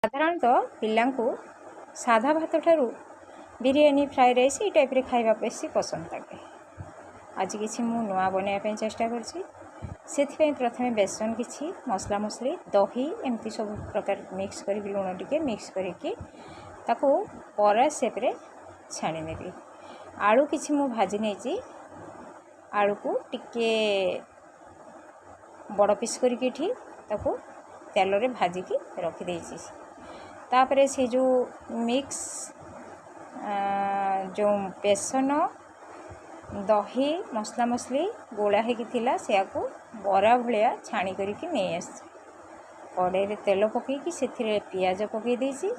साधारणतः पिलांकु साधा भात ठारू बिरयानी फ्राए राइस ये टाइप रे खाइबा बेसी पसंद लगे। आज किसी मु नुआ बनाया चेष्टा करछि। प्रथमे बेसन किछि मसला मसली दही एमती सब प्रकार मिक्स कर लुण टिके मिक्स करके ताको परा शेप रे छाणी नेबी। आलू किछि मु भाजी नेछि। आलू को टिके बड़ पीस करके ताको तेल रे भाजी की रखी देछि। तापरे से जो मिक्स जो बेसन दही मसला मसली गोला है थिला से को बरा भलिया छाणी करके नहीं आस कड़े तेल पकईकी से पियाज पकई देछि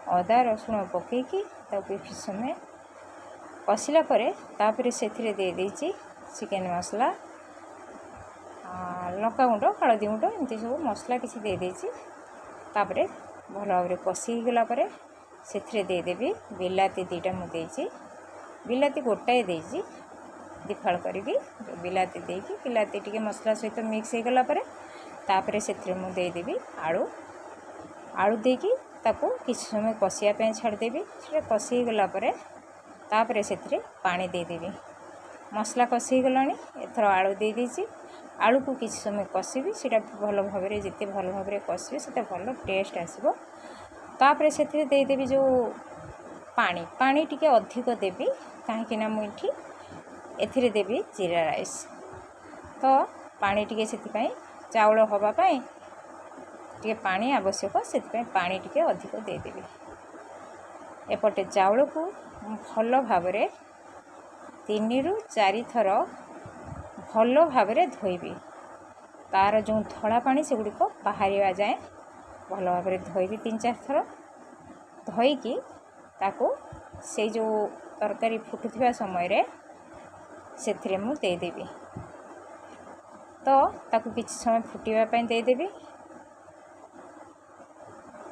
अदा रसुण पकईकी किछ समय कषिला तापरे से दे देछि चिकेन मसला लंका गुंड हलदी गुंड एमती सब मसला किसी दे देछि। तापरे भल भाव कषि गला से देदेवी बिलाती दीटा मुझे बिलाती गोटाए देछि दिफाल करी बिलाती देकी बिलाती टिके मसला सहित मिक्स हो गला तापरे से देदेवी आलू आलू देकी ताको किछ समय कषिया छाड़देवी से कषि गला तापरे से पानी देदेवी मसला कषि गलानी एथर आलू दे देछि आलू को किछ समय कषिबी सेटा भल भाव जिते भल भाव कषिबे से भल टेस्ट आसबो। तापरे से देदेवी जो पानी पानी टिके अधिक देवी कहीं मुझे एथिरे देवी जीरा राइस तो पानी टिके से चाउल हवापाई टिके पानी आवश्यक से पानी टिके अधिक देदेवी। एपटे चाउल को भल भाव 3 ରୁ 4 थर भल भाव धोइबी तार जो धला पानी से गुड़िक बाहर जाए भल भाव धोइबी 3-4 थर धोईकी ताको से जो तरकारी फुटुवा समय रे से मु देदेवी तो ताको किछ समय फुटिवा पई देदेवी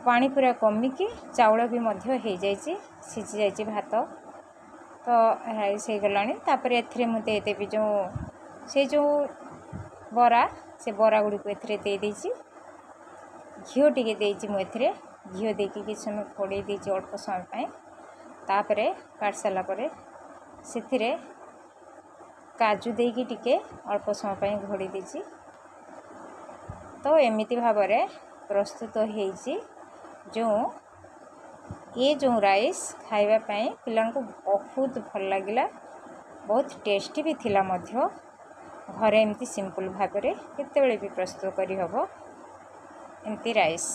पानी पूरा कमिकी चाउल भी मध्य हो जाइए सिझी जाइए भात तो राइस हो गलानी। तापरे एथिरे मु देदेवी जो बरा से बरा गुड़ी को एथिरे दे देछि घिओ टिके देछि मु एथिरे घिओ देकी किछ समय फोड़े देछि अल्प समय पई तापरे काट साला परे सेथिरे काजू देकी टिके अल्प समय पई घोड़ी देछि तो एमिति भाव रे प्रस्तुत होइछि जो ये जो राइस खाइबा पई पिलां को बहुत भल लागिला बहुत टेस्टी भी थिला मध्य घरे एमती सिंपल भाव रे केतेबेले भी प्रस्तुत करी हबो एमती राइस।